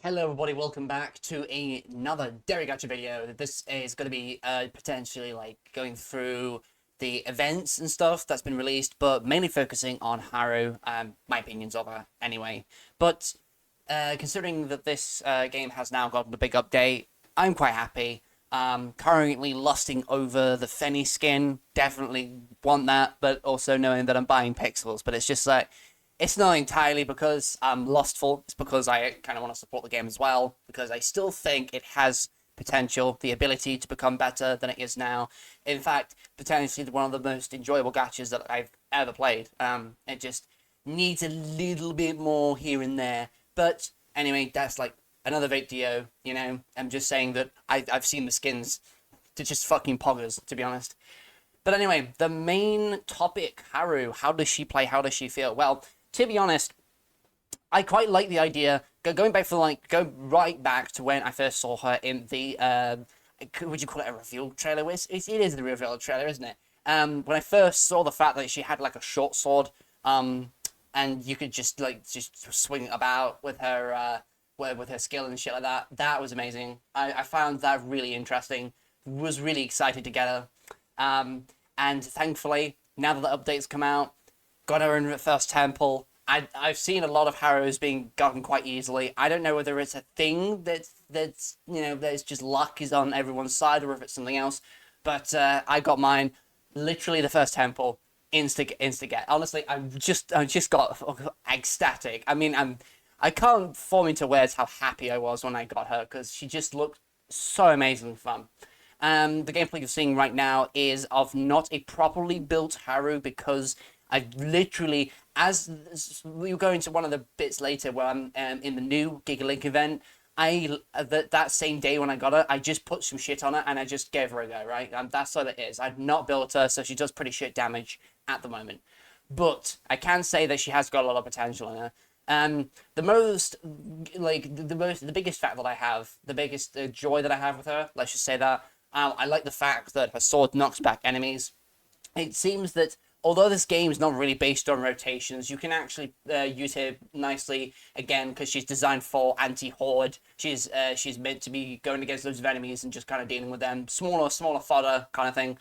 Hello everybody, welcome back to another Derri-Gacha video. This is going to be potentially like going through the events and stuff that's been released, but mainly focusing on Haru, my opinions of her anyway. But considering that this game has now gotten a big update, I'm quite happy. Currently lusting over the Fenny skin, definitely want that, but also knowing that I'm buying pixels, but it's just like, it's not entirely because I'm lustful. It's because I kind of want to support the game as well, because I still think it has potential, the ability to become better than it is now. In fact, potentially one of the most enjoyable gachas that I've ever played. It just needs a little bit more here and there. But anyway, that's like another video, you know? I'm just saying that I've seen the skins to just fucking poggers, to be honest. But anyway, the main topic, Haru. How does she play? How does she feel? Well, to be honest, I quite like the idea, going back go right back to when I first saw her in the, would you call it a reveal trailer? It is the reveal trailer, isn't it? When I first saw the fact that she had like a short sword, and you could just swing it about with her, with her skill and shit like that. That was amazing. I found that really interesting. Was really excited to get her. And thankfully, now that the updates come out, got her in the first temple. I've seen a lot of Harus being gotten quite easily. I don't know whether it's a thing that's just luck is on everyone's side, or if it's something else. But I got mine literally the first temple, insta get. Honestly, I just got ecstatic. I mean, I can't form into words how happy I was when I got her, because she just looked so amazingly fun. The gameplay you're seeing right now is of not a properly built Haru, because I've literally, as we'll go into one of the bits later where I'm in the new Gigalink event, that same day when I got her, I just put some shit on her and I just gave her a go, right? That's all it is. I've not built her, so she does pretty shit damage at the moment. But I can say that she has got a lot of potential in her. The biggest fact that I have, the biggest joy that I have with her, let's just say that, I like the fact that her sword knocks back enemies. It seems that although this game is not really based on rotations, you can actually use her nicely, again, because she's designed for anti-horde. She's meant to be going against loads of enemies and just kind of dealing with them. Smaller fodder kind of thing.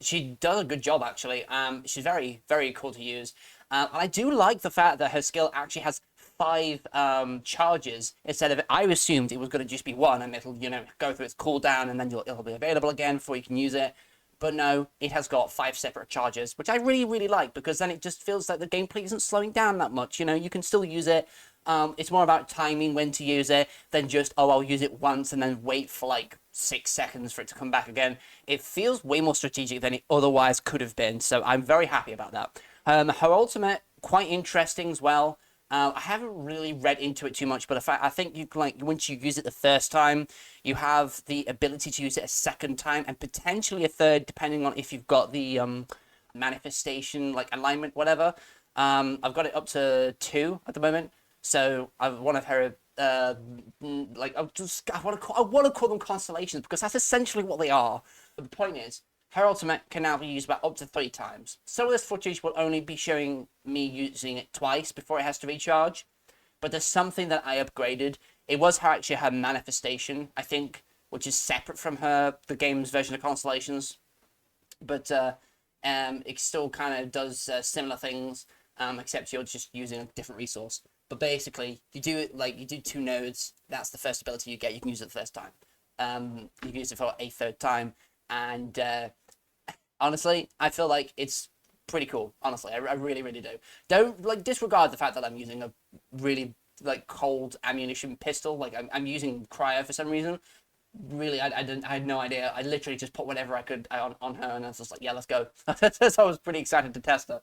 She does a good job, actually. She's very, very cool to use. And I do like the fact that her skill actually has 5 charges instead of, I assumed it was going to just be one, and it'll, go through its cooldown and then it'll be available again before you can use it. But no, it has got 5 separate charges, which I really, really like, because then it just feels like the gameplay isn't slowing down that much. You can still use it. It's more about timing when to use it than just, oh, I'll use it once and then wait for like 6 seconds for it to come back again. It feels way more strategic than it otherwise could have been, so I'm very happy about that. Her ultimate, quite interesting as well. I haven't really read into it too much, but I think you can, once you use it the first time, you have the ability to use it a second time and potentially a third, depending on if you've got the manifestation, alignment, whatever. I've got it up to 2 at the moment, so I've one of her I want to call them constellations, because that's essentially what they are. But the point is, her ultimate can now be used about up to 3 times. Some of this footage will only be showing me using it twice before it has to recharge. But there's something that I upgraded. It was actually her manifestation, I think, which is separate from the game's version of Constellations. But it still kind of does similar things, except you're just using a different resource. But basically, you do it you do 2 nodes. That's the first ability you get. You can use it the first time. You can use it for a third time. And honestly, I feel like it's pretty cool. Honestly, I really, really do. Don't disregard the fact that I'm using a really cold ammunition pistol. I'm using cryo for some reason. Really, I had no idea. I literally just put whatever I could on her, and I was just like, yeah, let's go. So I was pretty excited to test her.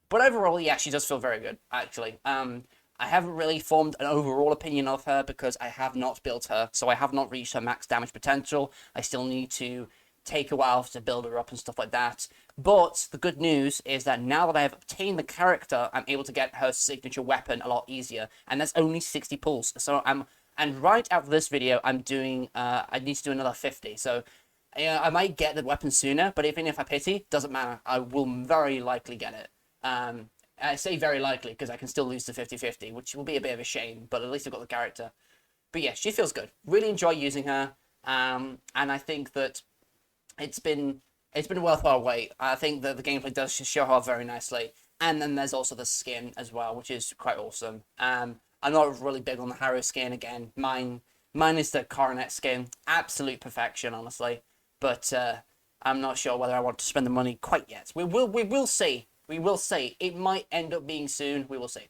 But overall, yeah, she does feel very good, actually. I haven't really formed an overall opinion of her because I have not built her, so I have not reached her max damage potential. I still need to take a while to build her up and stuff like that. But the good news is that now that I have obtained the character, I'm able to get her signature weapon a lot easier, and that's only 60 pulls. So and right after this video, I'm doing, I need to do another 50. So I might get the weapon sooner, but even if I pity, doesn't matter. I will very likely get it. I say very likely because I can still lose to 50-50, which will be a bit of a shame, but at least I've got the character. But yeah, she feels good. Really enjoy using her. And I think that it's been it's been a worthwhile wait. I think that the gameplay does show her very nicely. And then there's also the skin as well, which is quite awesome. I'm not really big on the Haru skin again. Mine is the Coronet skin. Absolute perfection, honestly. But I'm not sure whether I want to spend the money quite yet. We will see. We will see. It might end up being soon. We will see.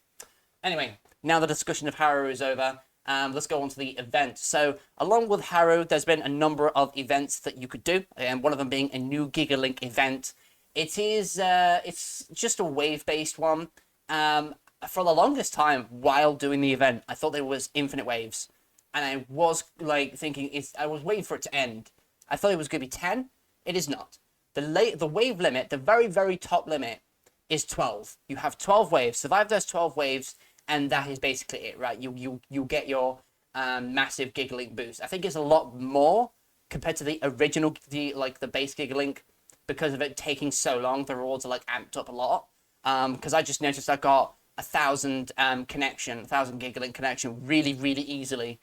Anyway, now the discussion of Haru is over. Let's go on to the event. So, along with Haru, there's been a number of events that you could do, and one of them being a new Gigalink event. It's just a wave-based one. For the longest time, while doing the event, I thought there was infinite waves, and I was like thinking I was waiting for it to end. I thought it was going to be 10. It is not. The wave limit, the very, very top limit, is 12. You have 12 waves. Survive those 12 waves, and that is basically it, right? You get your massive Gigalink boost. I think it's a lot more compared to the original, the base Gigalink, because of it taking so long. The rewards are like amped up a lot. Because I just noticed I got 1,000 Gigalink connection really, really easily.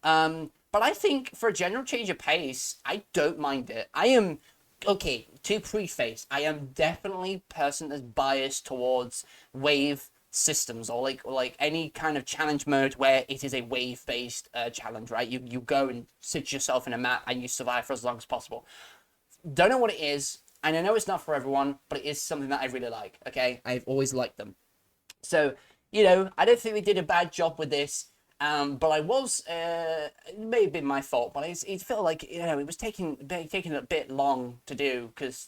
But I think for a general change of pace, I don't mind it. I am, okay, to preface, I am definitely a person that's biased towards wave systems or like any kind of challenge mode where it is a wave-based challenge, right? You go and sit yourself in a map and you survive for as long as possible. Don't know what it is, and I know it's not for everyone, but it is something that I really like, okay? I've always liked them. So, I don't think they did a bad job with this. But I was, it may have been my fault, but it felt like, it was taking a bit long to do, because,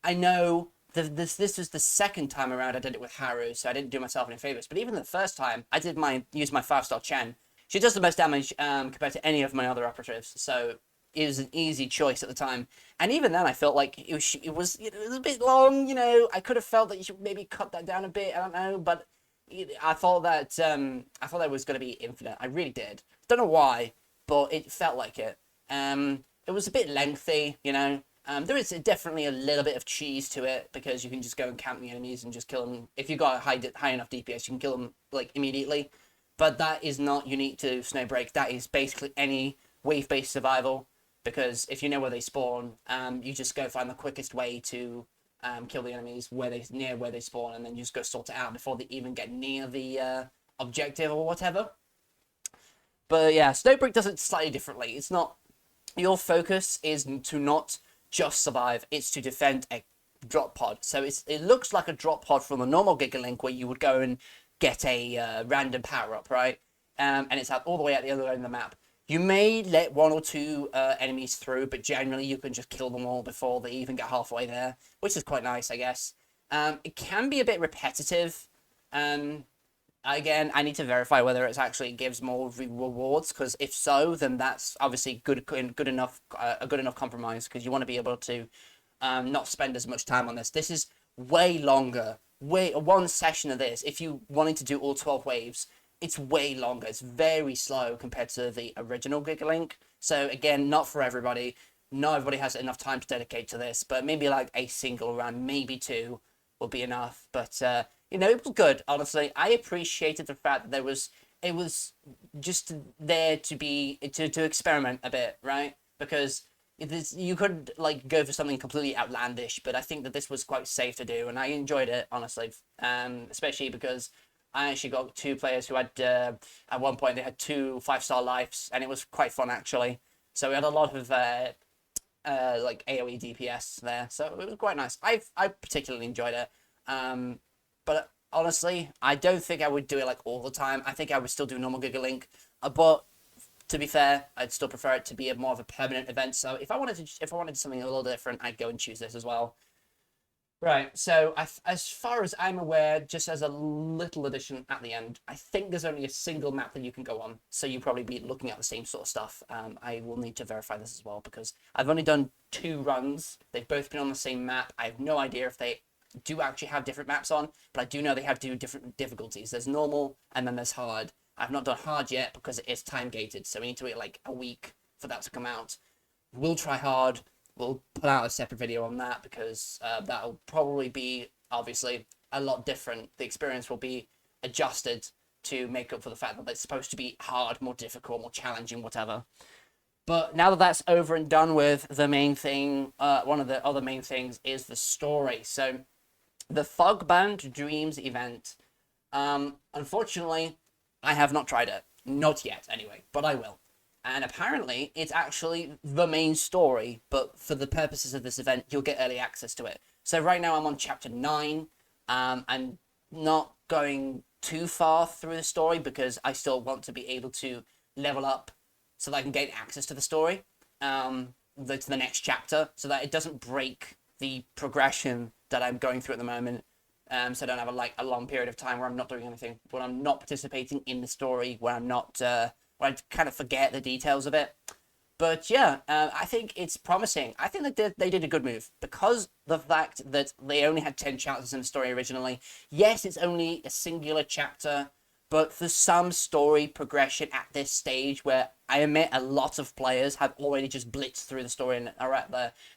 I know this was the second time around I did it with Haru, so I didn't do myself any favors, but even the first time, I used my 5-star Chen. She does the most damage, compared to any of my other operatives, so it was an easy choice at the time, and even then I felt like it was a bit long, I could have felt that you should maybe cut that down a bit, I don't know, but I thought that it was going to be infinite. I really did. Don't know why, but it felt like it. It was a bit lengthy, there is definitely a little bit of cheese to it, because you can just go and camp the enemies and just kill them. If you've got a high enough DPS, you can kill them immediately. But that is not unique to Snowbreak. That is basically any wave-based survival, because if you know where they spawn, you just go find the quickest way to kill the enemies near where they spawn, and then you just go sort it out before they even get near the objective or whatever. But yeah, Snowbreak does it slightly differently. It's not, your focus is to not just survive, it's to defend a drop pod. So it looks like a drop pod from a normal Gigalink, where you would go and get a random power up, right? And it's out all the way at the other end of the map. You may let 1 or 2 enemies through, but generally you can just kill them all before they even get halfway there, which is quite nice, I guess. It can be a bit repetitive. Again, I need to verify whether it actually gives more rewards, because if so, then that's obviously a good enough compromise, because you want to be able to not spend as much time on this. This is way longer. One session of this, if you wanted to do all 12 waves, it's way longer. It's very slow compared to the original Gigalink. So again, not for everybody. Not everybody has enough time to dedicate to this, but maybe like a single run, maybe 2 will be enough. But it was good, honestly. I appreciated the fact that it was just there to experiment a bit, right? Because you could go for something completely outlandish, but I think that this was quite safe to do, and I enjoyed it, honestly. Especially because I actually got 2 players who had, at one point, they had 2 5-star lives, and it was quite fun, actually. So we had a lot of, AoE DPS there, so it was quite nice. I particularly enjoyed it. But honestly, I don't think I would do it, all the time. I think I would still do normal Gigalink, but to be fair, I'd still prefer it to be more of a permanent event, so if I wanted something a little different, I'd go and choose this as well. Right, so as far as I'm aware, just as a little addition at the end, I think there's only a single map that you can go on, so you'll probably be looking at the same sort of stuff. I will need to verify this as well, because I've only done 2 runs. They've both been on the same map. I have no idea if they do actually have different maps on, but I do know they have 2 different difficulties. There's normal, and then there's hard. I've not done hard yet, because it is time-gated, so we need to wait a week for that to come out. We'll try hard. We'll put out a separate video on that, because that'll probably be, obviously, a lot different. The experience will be adjusted to make up for the fact that it's supposed to be hard, more difficult, more challenging, whatever. But now that that's over and done with, the main thing, one of the other main things is the story. So the Fogbound Dreams event, unfortunately, I have not tried it. Not yet, anyway, but I will. And apparently, it's actually the main story, but for the purposes of this event, you'll get early access to it. So right now I'm on chapter 9. I'm not going too far through the story because I still want to be able to level up so that I can gain access to the story, to the next chapter, so that it doesn't break the progression that I'm going through at the moment. So I don't have a long period of time where I'm not doing anything, where I'm not participating in the story, where I'm not, where I kind of forget the details of it. But yeah, I think it's promising. I think that they did a good move because the fact that they only had 10 chapters in the story originally. Yes, it's only a singular chapter, but for some story progression at this stage, where I admit a lot of players have already just blitzed through the story and are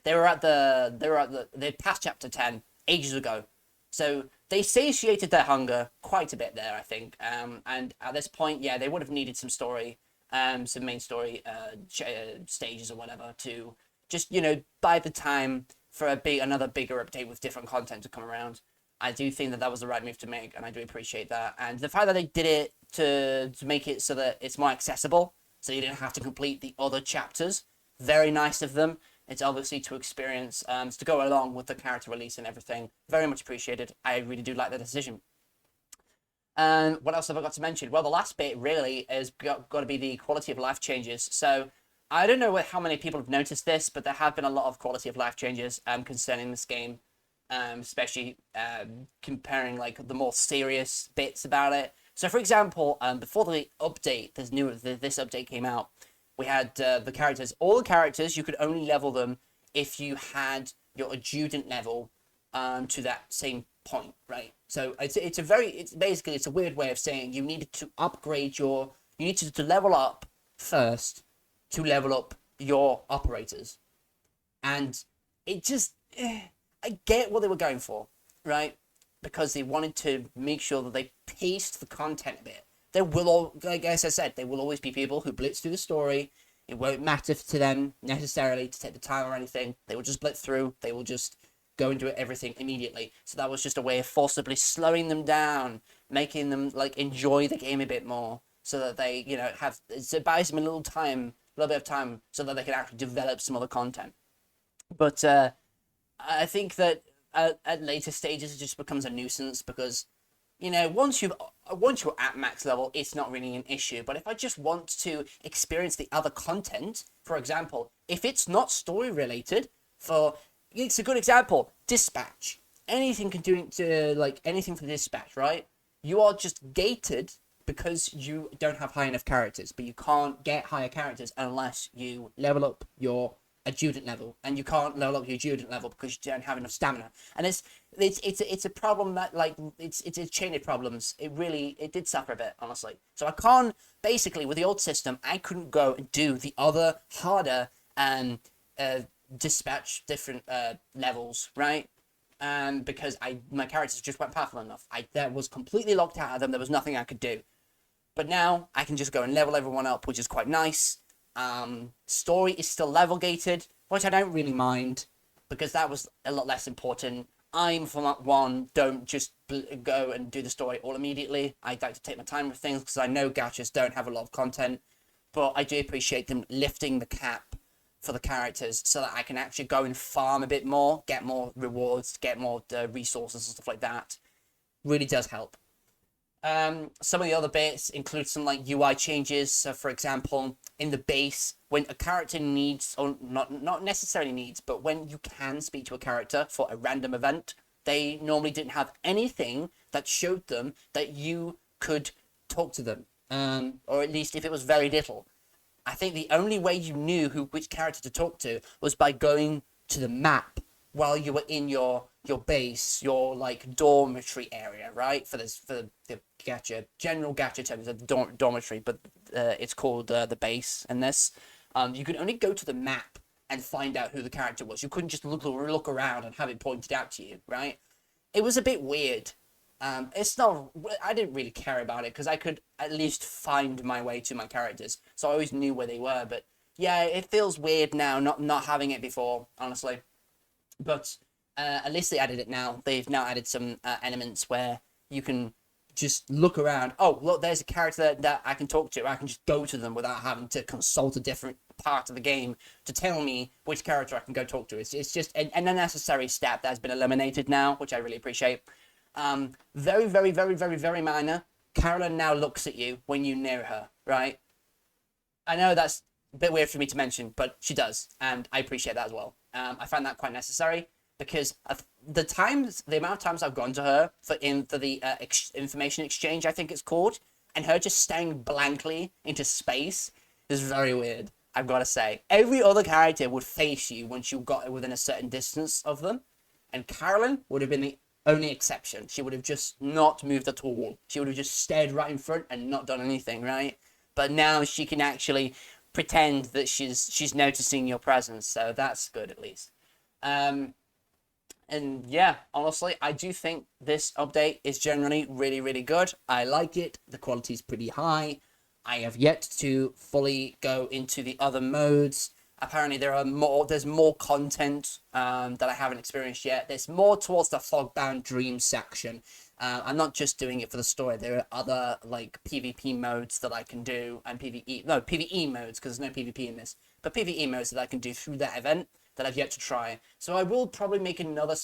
they passed chapter 10 ages ago. So they satiated their hunger quite a bit there, I think. And at this point, yeah, they would have needed some story, some main story stages or whatever to just, buy the time for another bigger update with different content to come around. I do think that was the right move to make, and I do appreciate that. And the fact that they did it to make it so that it's more accessible, so you didn't have to complete the other chapters, very nice of them. It's obviously to experience, to go along with the character release and everything. Very much appreciated. I really do like the decision. And what else have I got to mention? Well, the last bit really is got to be the quality of life changes. So I don't know how many people have noticed this, but there have been a lot of quality of life changes concerning this game, especially comparing like the more serious bits about it. So, for example, before the update, this update came out, we had the characters. All the characters, you could only level them if you had your adjutant level to that same point, right? So it's a weird way of saying you needed to you needed to level up first to level up your operators. And it just, I get what they were going for, right? Because they wanted to make sure that they paced the content a bit. There will, like as I said, there will always be people who blitz through the story. It won't matter to them necessarily to take the time or anything. They will just blitz through. They will just go and do everything immediately. So that was just a way of forcibly slowing them down, making them like enjoy the game a bit more, so that they, it buys them a little bit of time, so that they can actually develop some other content. But I think that at later stages it just becomes a nuisance because, once you're at max level, it's not really an issue. But if I just want to experience the other content, for example, if it's not story related, it's a good example, dispatch. Anything anything for dispatch, right? You are just gated because you don't have high enough characters, but you can't get higher characters unless you level up your adjutant level, and you can't level up your adjutant level because you don't have enough stamina. And it's a problem that it's a chain of problems. It did suffer a bit, honestly. So I can't, basically with the old system, I couldn't go and do the other harder dispatch different levels, right? Because my characters just weren't powerful enough. That was completely locked out of them. There was nothing I could do. But now I can just go and level everyone up, which is quite nice. Story is still level gated, which I don't really mind because that was a lot less important. I'm from that one, don't just go and do the story all immediately. I like to take my time with things because I know gachas don't have a lot of content, but I do appreciate them lifting the cap for the characters so that I can actually go and farm a bit more, get more rewards, get more resources and stuff like that. Really does help. Some of the other bits include some UI changes. So, for example, in the base, when a character needs, or not necessarily needs, but when you can speak to a character for a random event, they normally didn't have anything that showed them that you could talk to them, or at least if it was very little. I think the only way you knew which character to talk to was by going to the map while you were in your base, your dormitory area, right? For the gacha, general gacha terms of dormitory, but it's called the base. And this, you could only go to the map and find out who the character was. You couldn't just look around and have it pointed out to you, right? It was a bit weird. It's not. I didn't really care about it because I could at least find my way to my characters, so I always knew where they were. But yeah, it feels weird now not having it before, honestly. But at least they added it now. They've now added some elements where you can just look around. Oh, look, there's a character that I can talk to. I can just go to them without having to consult a different part of the game to tell me which character I can go talk to. It's just an unnecessary step that's been eliminated now, which I really appreciate. Very, very, very, very, very minor. Carolyn now looks at you when you near her, right? I know that's a bit weird for me to mention, but she does, and I appreciate that as well. I find that quite necessary because the amount of times I've gone to her for the information exchange, I think it's called, and her just staring blankly into space is very weird. I've got to say, every other character would face you once you got within a certain distance of them, and Carolyn would have been the only exception. She would have just not moved at all. She would have just stared right in front and not done anything, right? But now she can actually pretend that she's noticing your presence, so that's good at least. And yeah, honestly, I do think this update is generally really, really good. I like it. The quality is pretty high. I have yet to fully go into the other modes. Apparently, there's more content that I haven't experienced yet. There's more towards the Fogbound Dreams section. I'm not just doing it for the story. There are other like PvP modes that I can do, and PvE modes because there's no PvP in this, but PvE modes that I can do through that event that I've yet to try. So I will probably make another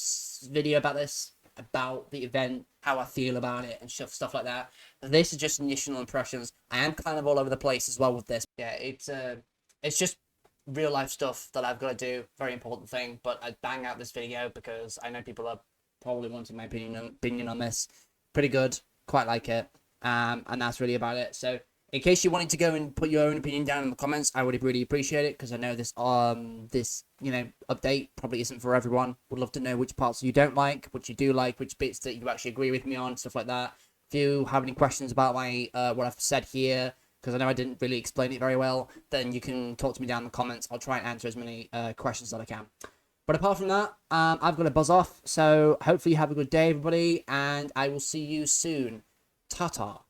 video about this, about the event, how I feel about it, and stuff like that. This is just initial impressions. I am kind of all over the place as well with this. Yeah, it's just real life stuff that I've got to do. Very important thing, but I bang out this video because I know people are probably wanting my opinion on this. Pretty good, quite like it, and that's really about it. So in case you wanted to go and put your own opinion down in the comments, I would really appreciate it because I know this update probably isn't for everyone. Would love to know which parts you don't like, which you do like, which bits that you actually agree with me on, stuff like that. If you have any questions about my what I've said here, because I know I didn't really explain it very well, then you can talk to me down in the comments. I'll try and answer as many questions as I can. But apart from that, I've got to buzz off. So hopefully you have a good day, everybody, and I will see you soon. Ta-ta.